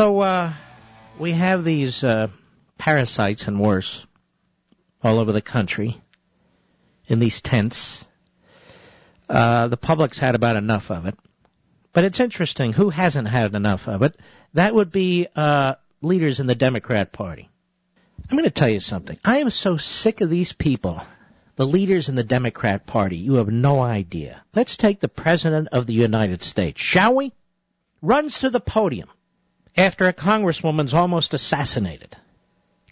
So we have these parasites and worse all over the country in these tents. The public's had about enough of it. But it's interesting. Who hasn't had enough of it? That would be leaders in the Democrat Party. I'm going to tell you something. I am so sick of these people, the leaders in the Democrat Party. You have no idea. Let's take the President of the United States, shall we? Runs to the podium after a congresswoman's almost assassinated.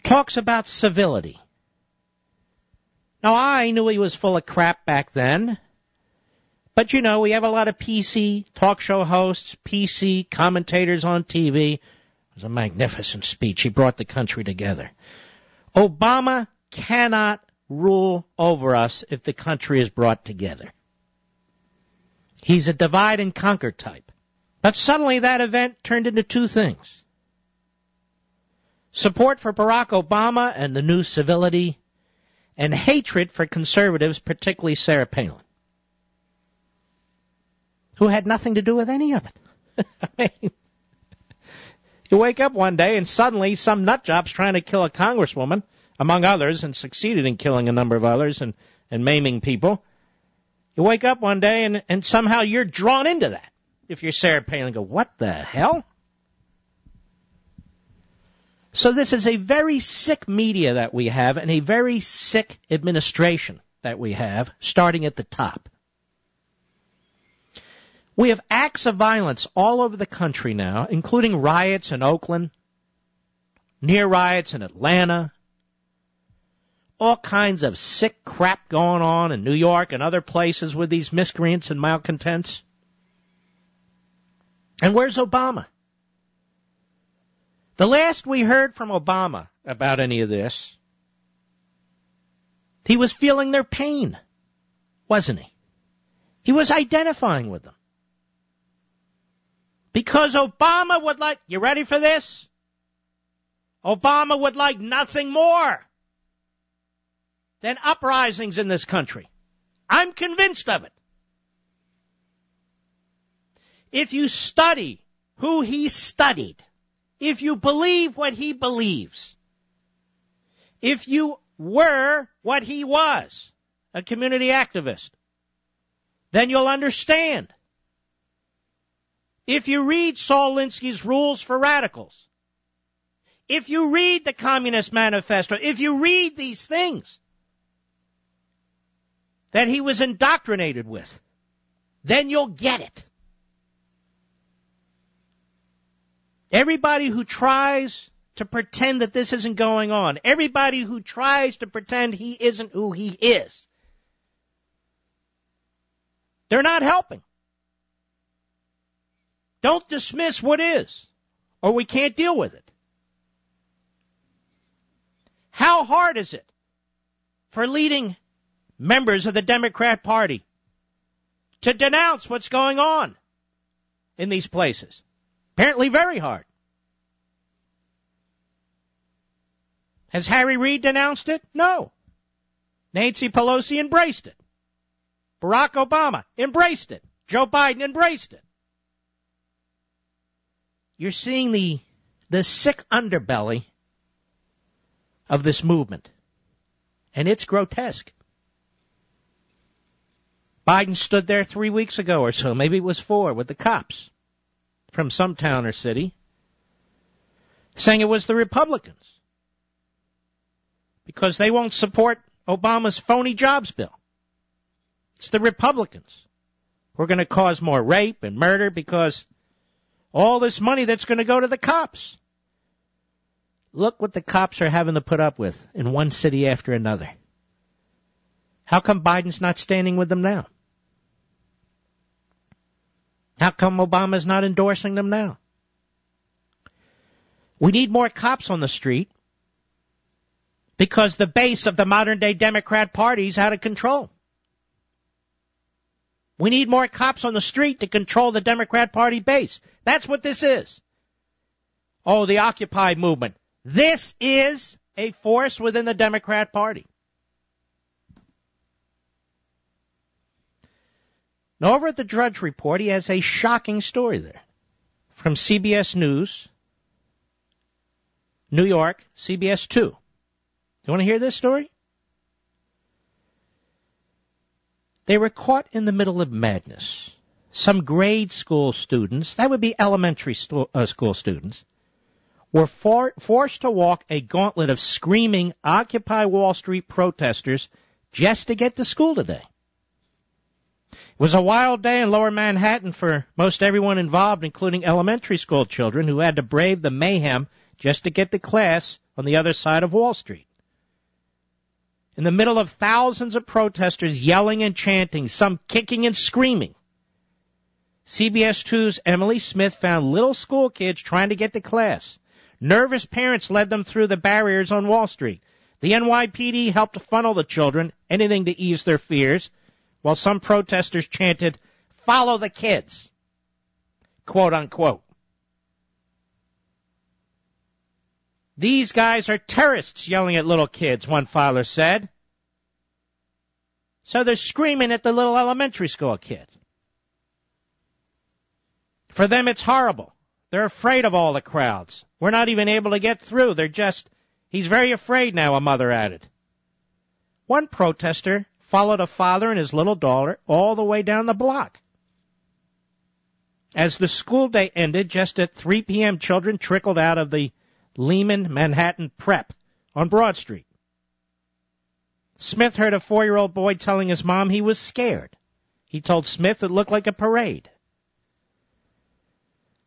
Talks about civility. Now, I knew he was full of crap back then. But, you know, we have a lot of PC talk show hosts, PC commentators on TV. It was a magnificent speech. He brought the country together. Obama cannot rule over us if the country is brought together. He's a divide and conquer type. But suddenly that event turned into two things. Support for Barack Obama and the new civility, and hatred for conservatives, particularly Sarah Palin, who had nothing to do with any of it. I mean, you wake up one day and suddenly some nutjob's trying to kill a congresswoman, among others, and succeeded in killing a number of others and maiming people. You wake up one day and somehow you're drawn into that. If you're Sarah Palin, go, what the hell? So this is a very sick media that we have and a very sick administration that we have, starting at the top. We have acts of violence all over the country now, including riots in Oakland, near riots in Atlanta, all kinds of sick crap going on in New York and other places with these miscreants and malcontents. And where's Obama? The last we heard from Obama about any of this, he was feeling their pain, wasn't he? He was identifying with them. Because Obama would like, you ready for this? Obama would like nothing more than uprisings in this country. I'm convinced of it. If you study who he studied, if you believe what he believes, if you were what he was, a community activist, then you'll understand. If you read Saul Alinsky's Rules for Radicals, if you read the Communist Manifesto, if you read these things that he was indoctrinated with, then you'll get it. Everybody who tries to pretend that this isn't going on, everybody who tries to pretend he isn't who he is, they're not helping. Don't dismiss what is, or we can't deal with it. How hard is it for leading members of the Democrat Party to denounce what's going on in these places? Apparently very hard. Has Harry Reid denounced it? No. Nancy Pelosi embraced it. Barack Obama embraced it. Joe Biden embraced it. You're seeing the sick underbelly of this movement. And it's grotesque. Biden stood there 3 weeks ago or so, maybe it was 4, with the cops from some town or city, saying it was the Republicans because they won't support Obama's phony jobs bill. It's the Republicans who are going to cause more rape and murder because all this money that's going to go to the cops. Look what the cops are having to put up with in one city after another. How come Biden's not standing with them now? How come Obama's not endorsing them now? We need more cops on the street because the base of the modern-day Democrat Party is out of control. We need more cops on the street to control the Democrat Party base. That's what this is. Oh, the Occupy movement. This is a force within the Democrat Party. Now, over at the Drudge Report, he has a shocking story there from CBS News New York, CBS 2. You want to hear this story? They were caught in the middle of madness. Some grade school students, that would be elementary school students, were forced to walk a gauntlet of screaming Occupy Wall Street protesters just to get to school today. It was a wild day in Lower Manhattan for most everyone involved, including elementary school children who had to brave the mayhem just to get to class on the other side of Wall Street. In the middle of thousands of protesters yelling and chanting, some kicking and screaming, CBS 2's Emily Smith found little school kids trying to get to class. Nervous parents led them through the barriers on Wall Street. The NYPD helped funnel the children, anything to ease their fears, while some protesters chanted, "Follow the kids," quote unquote. "These guys are terrorists yelling at little kids," one filer said. So they're screaming at the little elementary school kid. For them, it's horrible. They're afraid of all the crowds. We're not even able to get through. He's very afraid now, a mother added. One protester followed a father and his little daughter all the way down the block. As the school day ended, just at 3 p.m., children trickled out of the Lehman Manhattan Prep on Broad Street. Smith heard a 4-year-old boy telling his mom he was scared. He told Smith it looked like a parade.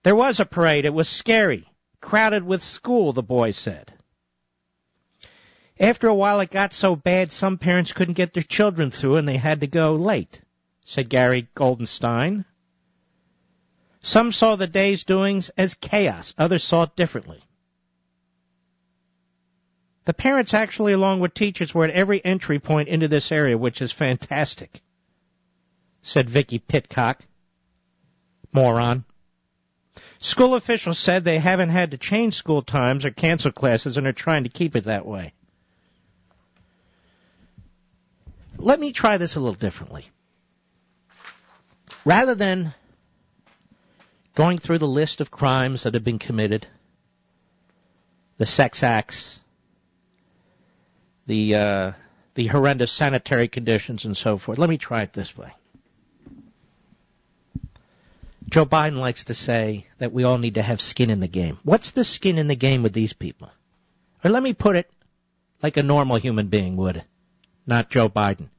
There was a parade. It was scary, crowded with school, the boy said. After a while, it got so bad some parents couldn't get their children through and they had to go late, said Gary Goldenstein. Some saw the day's doings as chaos. Others saw it differently. The parents actually, along with teachers, were at every entry point into this area, which is fantastic, said Vicky Pitcock. Moron. School officials said they haven't had to change school times or cancel classes and are trying to keep it that way. Let me try this a little differently. Rather than going through the list of crimes that have been committed, the sex acts, the horrendous sanitary conditions and so forth, let me try it this way. Joe Biden likes to say that we all need to have skin in the game. What's the skin in the game with these people? Or let me put it like a normal human being would, not Joe Biden.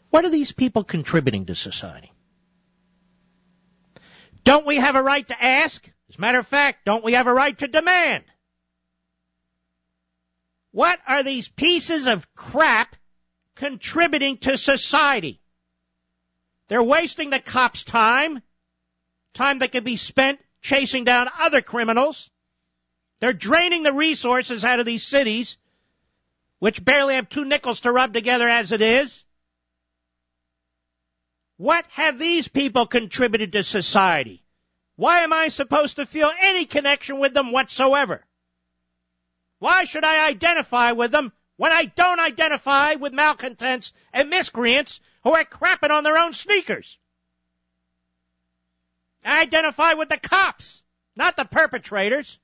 What are these people contributing to society? Don't we have a right to ask? As a matter of fact, don't we have a right to demand? What are these pieces of crap contributing to society? They're wasting the cops' time that could be spent chasing down other criminals. They're draining the resources out of these cities, which barely have 2 nickels to rub together as it is. What have these people contributed to society? Why am I supposed to feel any connection with them whatsoever? Why should I identify with them when I don't identify with malcontents and miscreants who are crapping on their own sneakers? I identify with the cops, not the perpetrators.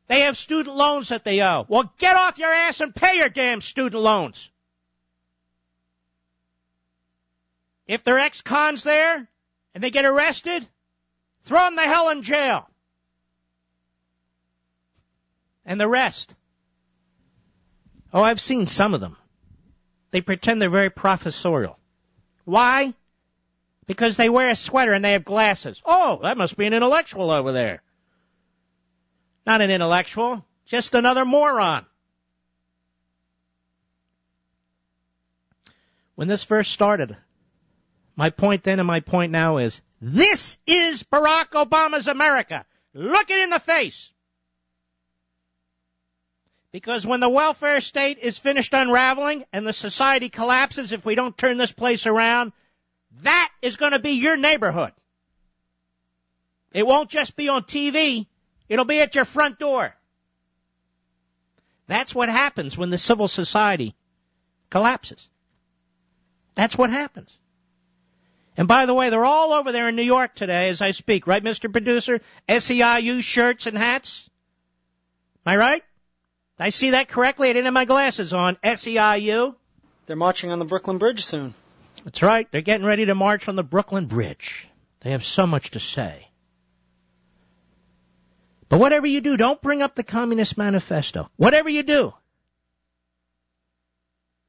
They have student loans that they owe. Well, get off your ass and pay your damn student loans. If they're ex-cons there and they get arrested, throw them the hell in jail. And the rest. Oh, I've seen some of them. They pretend they're very professorial. Why? Because they wear a sweater and they have glasses. Oh, that must be an intellectual over there. Not an intellectual, just another moron. When this first started, my point then and my point now is, this is Barack Obama's America. Look it in the face. Because when the welfare state is finished unraveling and the society collapses if we don't turn this place around, that is going to be your neighborhood. It won't just be on TV. It'll be at your front door. That's what happens when the civil society collapses. That's what happens. And by the way, they're all over there in New York today as I speak, right, Mr. Producer? SEIU shirts and hats. Am I right? Did I see that correctly? I didn't have my glasses on. SEIU. They're marching on the Brooklyn Bridge soon. That's right. They're getting ready to march on the Brooklyn Bridge. They have so much to say. But whatever you do, don't bring up the Communist Manifesto. Whatever you do.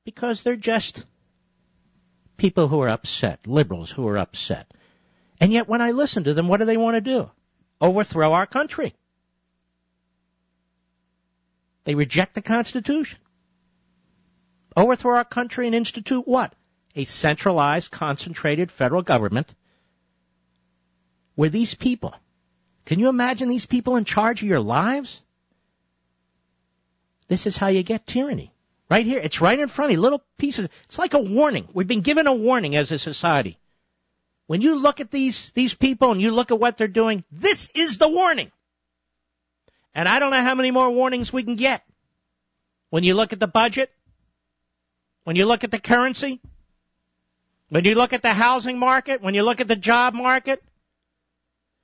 Because they're just people who are upset, liberals who are upset. And yet when I listen to them, what do they want to do? Overthrow our country. They reject the Constitution. Overthrow our country and institute what? A centralized, concentrated federal government where these people, can you imagine these people in charge of your lives? This is how you get tyranny. Right here. It's right in front of you. Little pieces. It's like a warning. We've been given a warning as a society. When you look at these people and you look at what they're doing, this is the warning. And I don't know how many more warnings we can get. When you look at the budget, when you look at the currency, when you look at the housing market, when you look at the job market,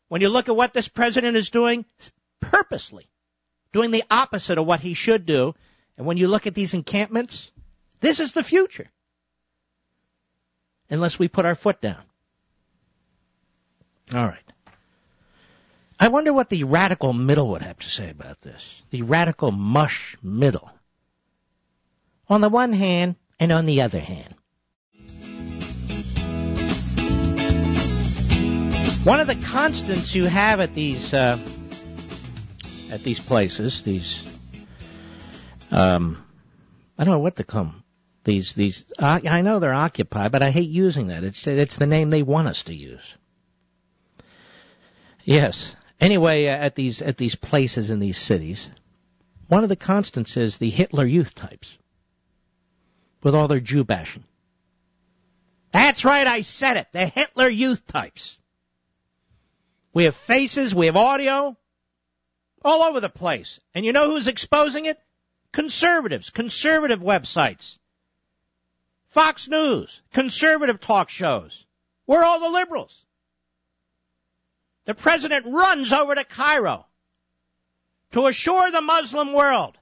when you look at what this president is doing, purposely doing the opposite of what he should do, and when you look at these encampments, this is the future. Unless we put our foot down. All right. I wonder what the radical middle would have to say about this. The radical mush middle. On the one hand and on the other hand. One of the constants you have at these places, I don't know what to call them. I know they're occupied, but I hate using that. It's the name they want us to use. Yes. Anyway, at these places in these cities, one of the constants is the Hitler Youth types, with all their Jew bashing. That's right, I said it. The Hitler Youth types. We have faces, we have audio, all over the place. And you know who's exposing it? Conservatives, conservative websites, Fox News, conservative talk shows. We're all the liberals. The president runs over to Cairo to assure the Muslim world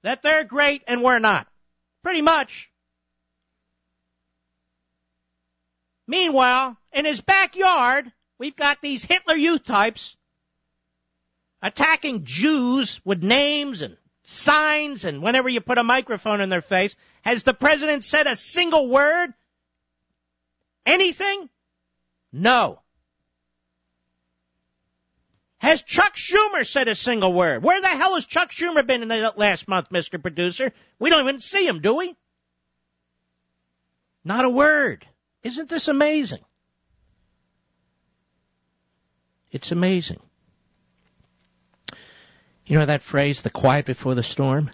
that they're great and we're not. Pretty much. Meanwhile, in his backyard, we've got these Hitler Youth types attacking Jews with names and signs, and whenever you put a microphone in their face. Has the president said a single word? Anything? No. Has Chuck Schumer said a single word? Where the hell has Chuck Schumer been in the last month, Mr. Producer? We don't even see him, do we? Not a word. Isn't this amazing? It's amazing. You know that phrase, the quiet before the storm?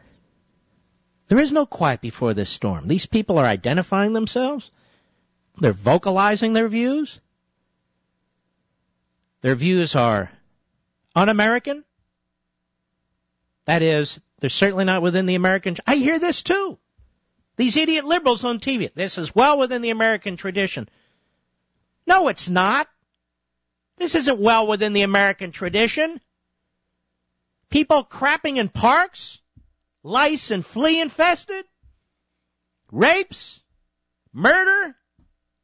There is no quiet before this storm. These people are identifying themselves. They're vocalizing their views. Their views are un-American. That is, they're certainly not within the American. I hear this too. These idiot liberals on TV. This is well within the American tradition. No, it's not. This isn't well within the American tradition. People crapping in parks, lice and flea infested, rapes, murder,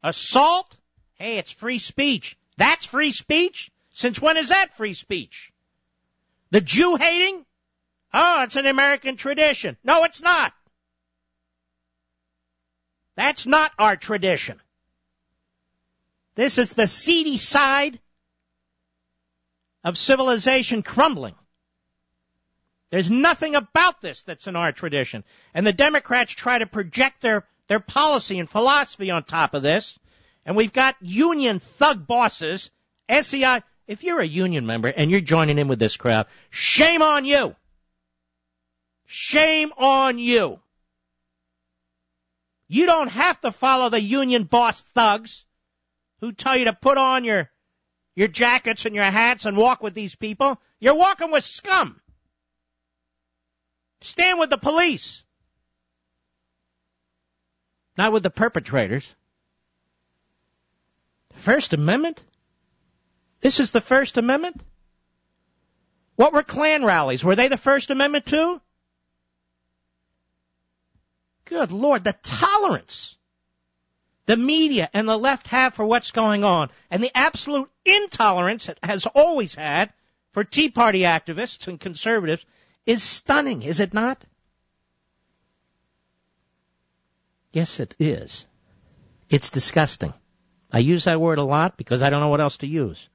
assault. Hey, it's free speech. That's free speech? Since when is that free speech? The Jew hating? Oh, it's an American tradition. No, it's not. That's not our tradition. This is the seedy side of civilization crumbling. There's nothing about this that's in our tradition. And the Democrats try to project their policy and philosophy on top of this. And we've got union thug bosses, SEI. If you're a union member and you're joining in with this crowd, shame on you. Shame on you. You don't have to follow the union boss thugs who tell you to put on your jackets and your hats and walk with these people. You're walking with scum. Stand with the police. Not with the perpetrators. First Amendment? This is the First Amendment? What were Klan rallies? Were they the First Amendment too? Good Lord, the tolerance the media and the left have for what's going on, and the absolute intolerance it has always had for Tea Party activists and conservatives is stunning, is it not? Yes, it is. It's disgusting. I use that word a lot because I don't know what else to use.